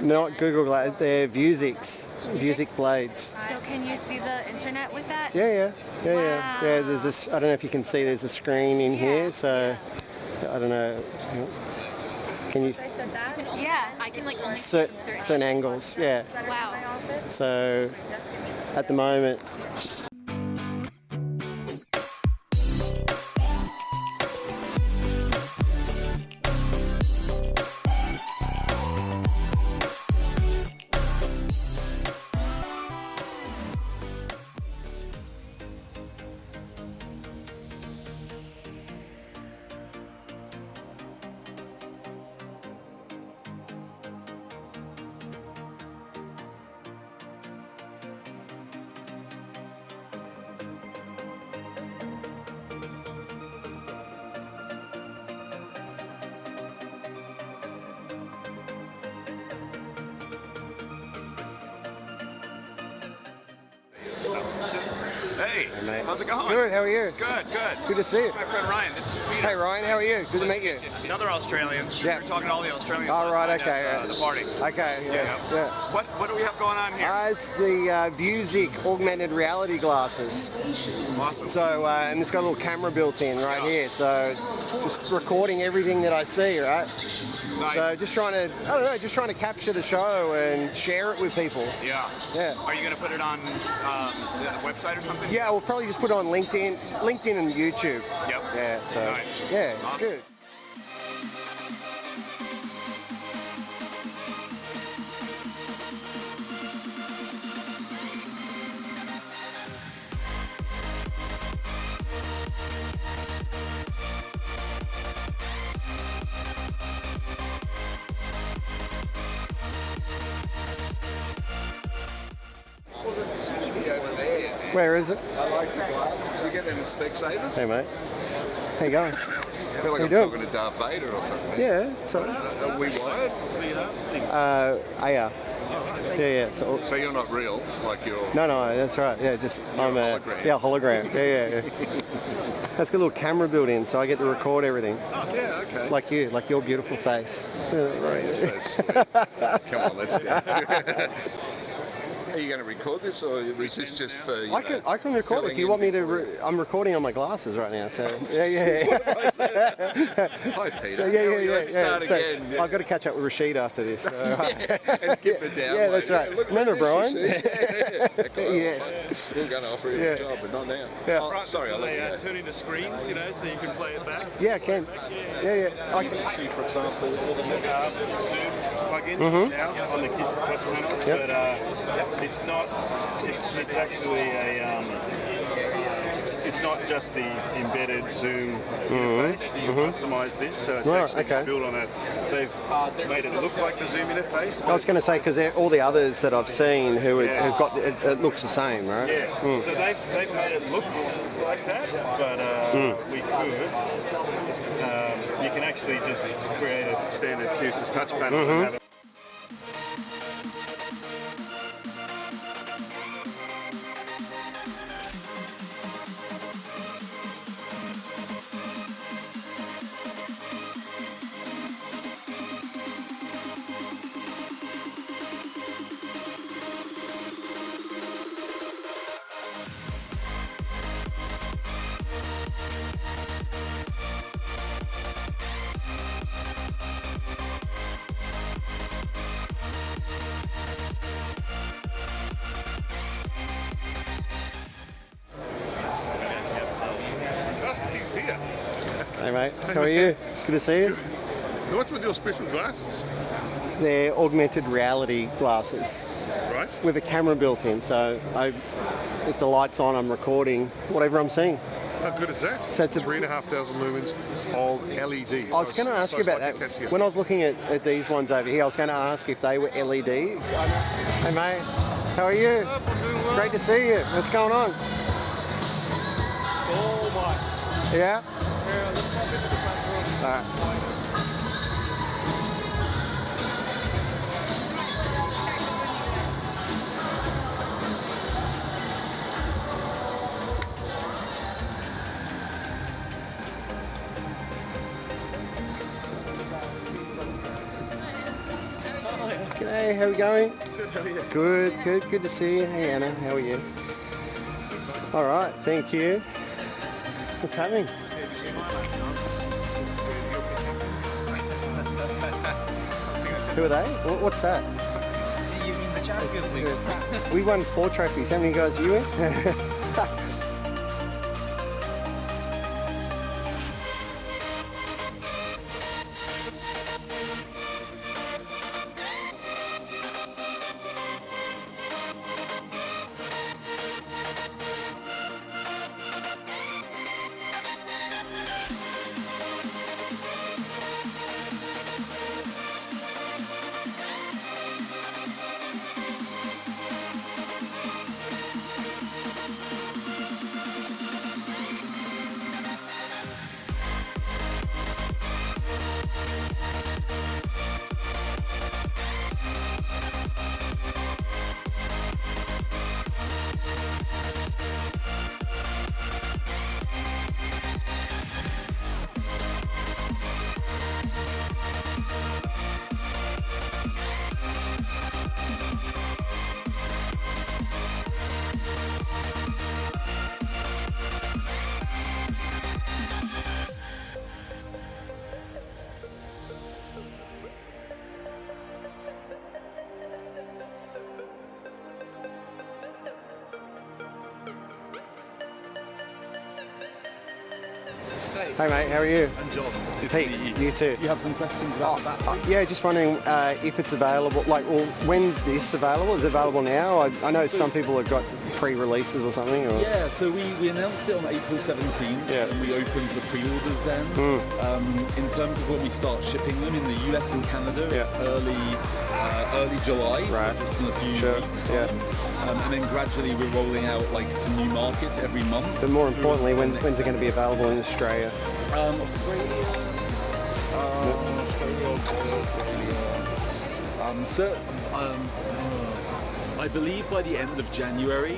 Not Google Glass, they're Vuzix blades. So can you see the internet with that? Yeah. Wow. Yeah, there's this, I don't know if you can see, there's a screen in here, so I don't know. Can you? Yeah, I can like only Certain angles, yeah. Wow. So at the moment, Hey, mate. how's it going? Good, how are you? Good. Good to see you. My friend Ryan, this is Peter. Hey Ryan, how are you? Good to meet you. Another Australian. Yeah. We're talking to all the Australians. All right, last night okay. at, the party. Okay, yeah. What do we have going on here? It's the Vuzix Augmented Reality glasses. Awesome. So, and it's got a little camera built in right here, so just recording everything that I see, right? Nice. So just trying to capture the show and share it with people. Yeah. Are you going to put it on the website or something? Yeah, we'll probably just put it on LinkedIn and YouTube. Yep. Yeah, so, Nice. yeah, it's Awesome. good. Where is it? I like the glasses. You get any Specsavers? Hey, mate. How you going? I feel like you I'm doing? talking to Darth Vader or something. Yeah, it's all right. Are we wired? Yeah. Yeah. So you're not real, like you're... No, that's right. Yeah, just I'm a hologram. hologram. Yeah. That's got a little camera built in, so I get to record everything. Yeah, okay. Like your beautiful face. Come on, let's go. Are you going to record this, or is this just for I can record it if you want me to. I'm recording on my glasses right now, so yeah. Hi, Peter. So Let's start So again. I've got to catch up with Rashid after this. So. And give it down. Yeah, that's right. Look, Remember Brian? Yeah. Yeah. We're going to offer you a job, but not now. Yeah. Oh, sorry, I'll let you know. Turn into screens, so you can play it back. Yeah, I can. Yeah. I can. See, for example, Plug in now on the Kiss touch panels, Yep. but it's not. It's actually a. It's not just the embedded Zoom interface. You customise this, so it's actually built on a. They've made it look like the Zoom interface. I was going to say because all the others that I've seen who've got it looks the same, right? Yeah. So they've made it look like that, but we could. You can actually just create a standard QSys touch panel and have it. he's here. Hey mate, how are you? Good to see you. What's with your special glasses? They're augmented reality glasses Right? with a camera built in, so if the light's on, I'm recording whatever I'm seeing. How good is that? So it's a 3,500 lumens of LEDs. I was going to ask you about that. When I was looking at these ones over here, I was going to ask if they were LED. Hey mate, how are you? Great to see you. What's going on? Yeah? All right. G'day, how are we going? Good, how are you? Good to see you. Hey Anna, how are you? All right, thank you. What's happening? Who are they? What's that? You mean the Champions League? We won 4 trophies. How many guys are you in? Hey mate, how are you? I'm John. Good Pete, to meet you. you too. You have some questions about that? Yeah, just wondering if it's available, well, when's this available? Is it available now? I know some people have got pre-releases or something. Or... Yeah, so we announced it on April 17th, Yeah. and we opened the pre-orders then. In terms of when we start shipping them, in the US and Canada, it's early July, Right. so just in a few Sure, weeks' yeah. time. And then gradually we're rolling out to new markets every month. But more through importantly, to the when's next it going to be available in Australia? Australia. I believe by the end of January.